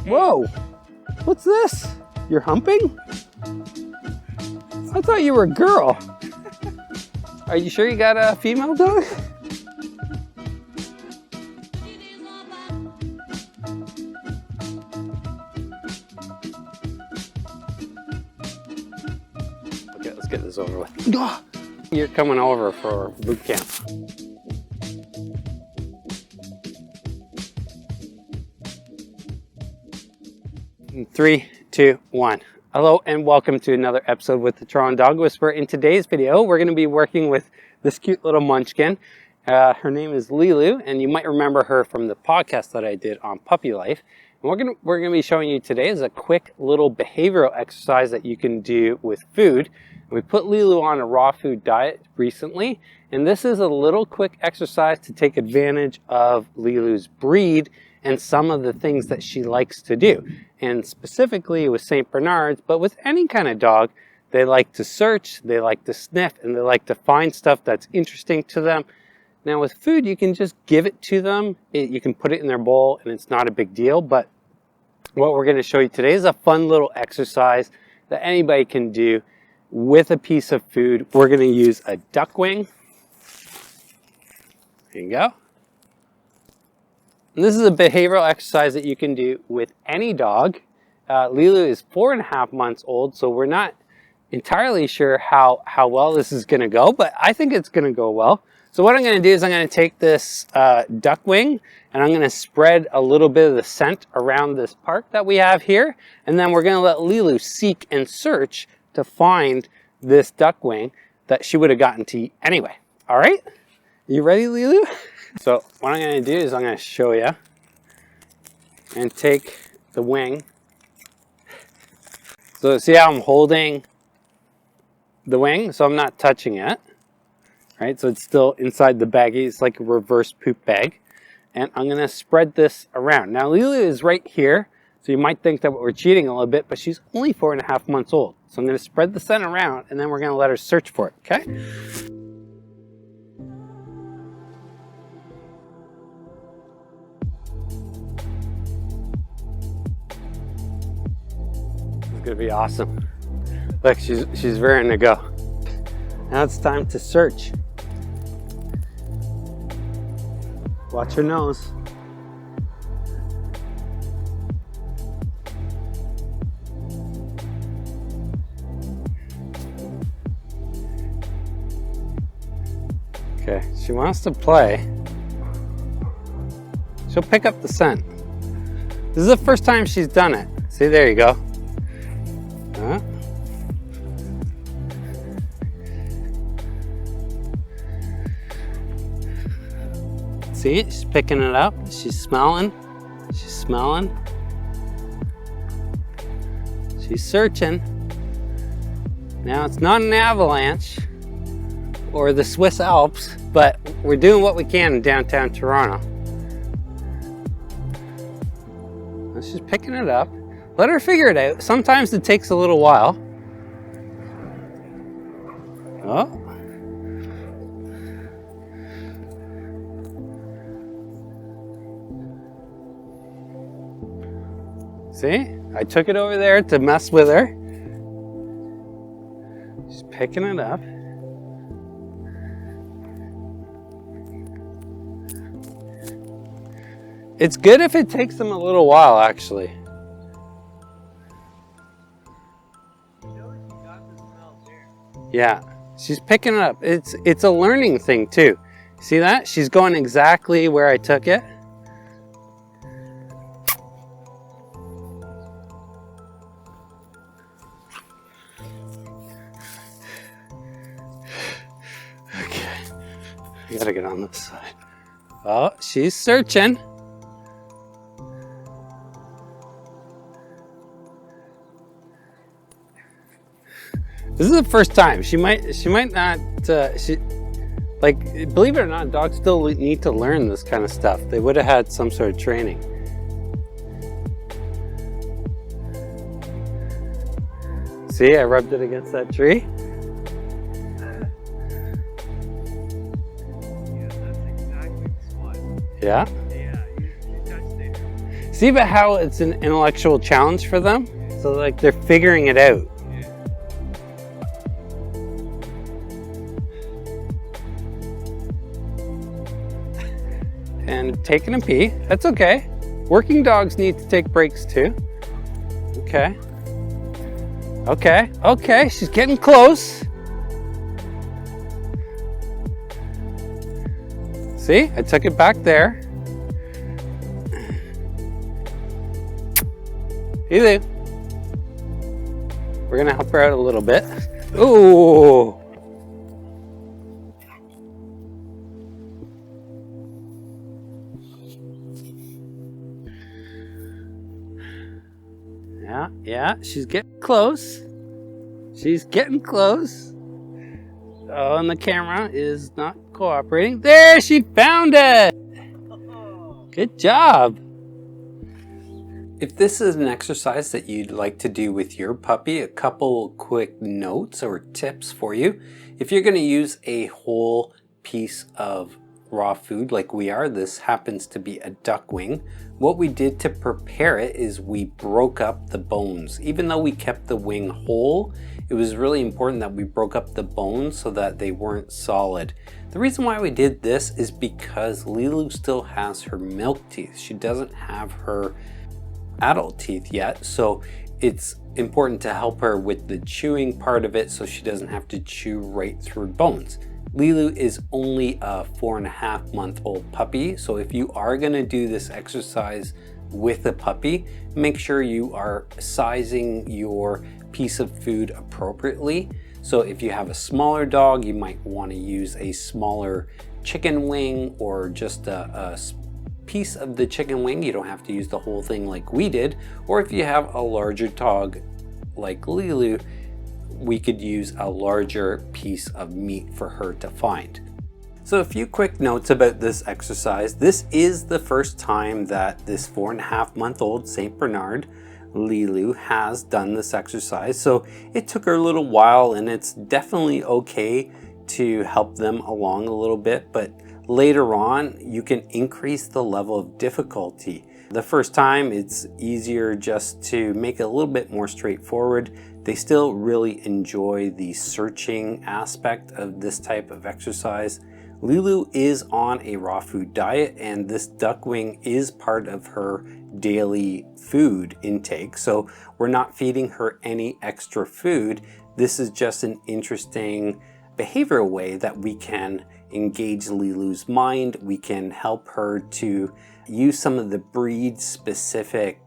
Whoa! What's this? You're humping? I thought you were a girl. Are you sure you got a female dog? Okay, let's get this over with. You're coming over for boot camp. In 3, 2, 1. Hello and welcome to another episode with the Toronto Dog Whisperer. In today's video, we're going to be working with this cute little munchkin. Her name is Leelu, and you might remember her from the podcast that I did on puppy life. And we're going to be showing you today is a quick little behavioral exercise that you can do with food. We put Leelu on a raw food diet recently, and this is a little quick exercise to take advantage of Leelu's breed and some of the things that she likes to do. And specifically with St. Bernards, but with any kind of dog, they like to search, they like to sniff, and they like to find stuff that's interesting to them. Now with food, you can just give it to them. You can put it in their bowl and it's not a big deal, but what we're gonna show you today is a fun little exercise that anybody can do with a piece of food. We're gonna use a duck wing. There you go. And this is a behavioral exercise that you can do with any dog. Leelu is 4.5 months old, so we're not entirely sure how well this is gonna go, but I think it's gonna go well. So what I'm gonna do is I'm gonna take this duck wing and I'm gonna spread a little bit of the scent around this park that we have here, and then we're gonna let Leelu seek and search to find this duck wing that she would have gotten to eat anyway. All right, you ready, Leelu? So what I'm going to do is I'm going to show you and take the wing. So see how I'm holding the wing? So I'm not touching it, right? So it's still inside the baggie. It's like a reverse poop bag. And I'm going to spread this around. Now Leelu is right here. So you might think that we're cheating a little bit, but she's only 4.5 months old. So I'm going to spread the scent around and then we're going to let her search for it, okay? Gonna be awesome. Look, she's raring to go. Now it's time to search. Watch her nose. Okay, she wants to play. She'll pick up the scent. This is the first time she's done it. See, there you go. Huh? See, she's picking it up. She's smelling. She's smelling. She's searching. Now it's not an avalanche or the Swiss Alps, but we're doing what we can in downtown Toronto. She's picking it up. Let her figure it out. Sometimes it takes a little while. Oh. See? I took it over there to mess with her. She's picking it up. It's good if it takes them a little while, actually. Yeah, she's picking it up. It's a learning thing too. See that? She's going exactly where I took it. Okay, I gotta get on this side. Oh, she's searching. This is the first time. She might not, like, believe it or not, dogs still need to learn this kind of stuff. They would have had some sort of training. See, I rubbed it against that tree. Yeah, that's exactly the spot. Yeah? Yeah, you touched it. See about how it's an intellectual challenge for them? So like they're figuring it out. And taking a pee, that's okay. Working dogs need to take breaks too. Okay. Okay, okay, she's getting close. See, I took it back there. Leelu. We're gonna help her out a little bit. Ooh. Yeah, she's getting close. She's getting close. Oh, and the camera is not cooperating. There, she found it. Good job. If this is an exercise that you'd like to do with your puppy, a couple quick notes or tips for you. If you're going to use a whole piece of raw food like we are, this happens to be a duck wing. What we did to prepare it is we broke up the bones. Even though we kept the wing whole, it was really important that we broke up the bones so that they weren't solid. The reason why we did this is because Leelu still has her milk teeth. She doesn't have her adult teeth yet, so it's important to help her with the chewing part of it so she doesn't have to chew right through bones. Leelu is only a 4.5-month-old puppy, so if you are going to do this exercise with a puppy, make sure you are sizing your piece of food appropriately. So if you have a smaller dog, you might want to use a smaller chicken wing or just a piece of the chicken wing. You don't have to use the whole thing like we did. Or if you have a larger dog like Leelu, we could use a larger piece of meat for her to find. So a few quick notes about this exercise. This is the first time that this 4.5-month-old Saint Bernard, Leelu, has done this exercise. So it took her a little while, and it's definitely okay to help them along a little bit, but later on you can increase the level of difficulty. The first time it's easier just to make it a little bit more straightforward. They still really enjoy the searching aspect of this type of exercise. Leelu is on a raw food diet, and this duck wing is part of her daily food intake. So we're not feeding her any extra food. This is just an interesting behavioral way that we can engage Leelu's mind. We can help her to use some of the breed specific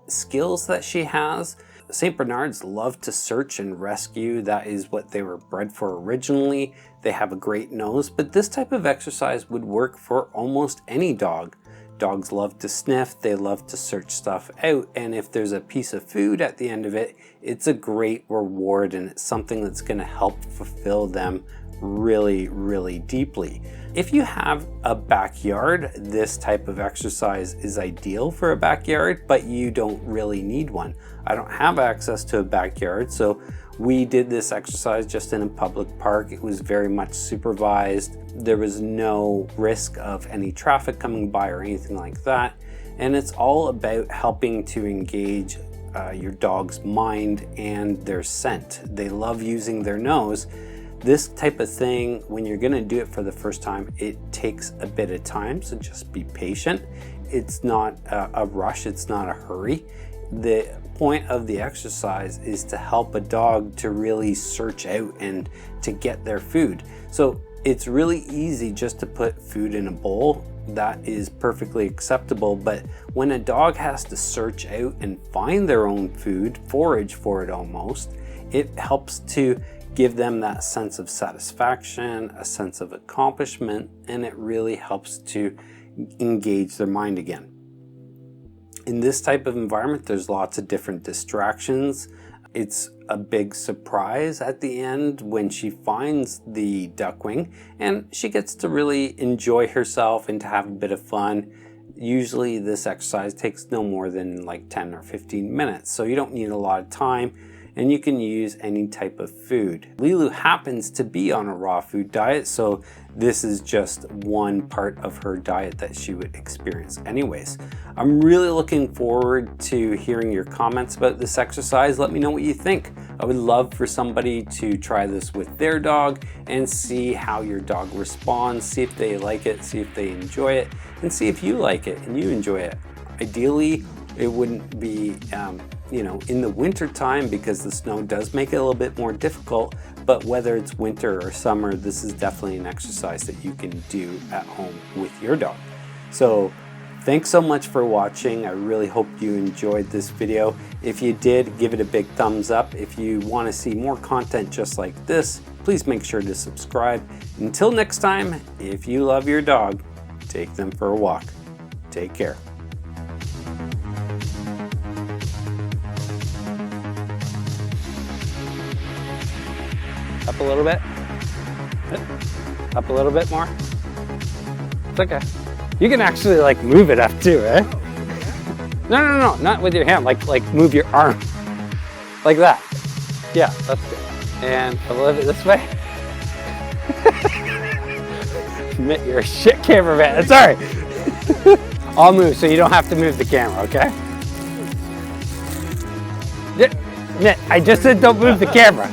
skills that she has. Saint Bernards love to search and rescue. That is what they were bred for originally. They have a great nose, but this type of exercise would work for almost any dog. Dogs love to sniff, they love to search stuff out, and if there's a piece of food at the end of it, it's a great reward, and it's something that's going to help fulfill them really, really deeply. If you have a backyard, this type of exercise is ideal for a backyard, but you don't really need one. I don't have access to a backyard, so we did this exercise just in a public park. It was very much supervised. There was no risk of any traffic coming by or anything like that. And it's all about helping to engage your dog's mind and their scent. They love using their nose. This type of thing, when you're gonna do it for the first time, it takes a bit of time, so just be patient. It's not a rush, it's not a hurry. The point of the exercise is to help a dog to really search out and to get their food. So it's really easy just to put food in a bowl. That is perfectly acceptable, but when a dog has to search out and find their own food, forage for it almost, it helps to give them that sense of satisfaction, a sense of accomplishment, and it really helps to engage their mind again. In this type of environment, there's lots of different distractions. It's a big surprise at the end when she finds the duck wing, and she gets to really enjoy herself and to have a bit of fun. Usually this exercise takes no more than like 10 or 15 minutes, so you don't need a lot of time. and you can use any type of food. Leelu happens to be on a raw food diet, so this is just one part of her diet that she would experience anyways. I'm really looking forward to hearing your comments about this exercise. Let me know what you think. I would love for somebody to try this with their dog and see how your dog responds, see if they like it, see if they enjoy it, and see if you like it and you enjoy it. Ideally, it wouldn't be in the winter time because the snow does make it a little bit more difficult, but whether it's winter or summer, this is definitely an exercise that you can do at home with your dog. So thanks so much for watching. I really hope you enjoyed this video. If you did, give it a big thumbs up. If you want to see more content just like this, please make sure to subscribe. Until next time, if you love your dog, take them for a walk. Take care. Up a little bit. Up a little bit more. It's okay. You can actually like move it up too, eh? No, not with your hand. Like move your arm. Like that. Yeah, that's good. And a little bit this way. Admit you're a shit cameraman. It's alright. I'll move so you don't have to move the camera, okay? Admit, I just said don't move the camera.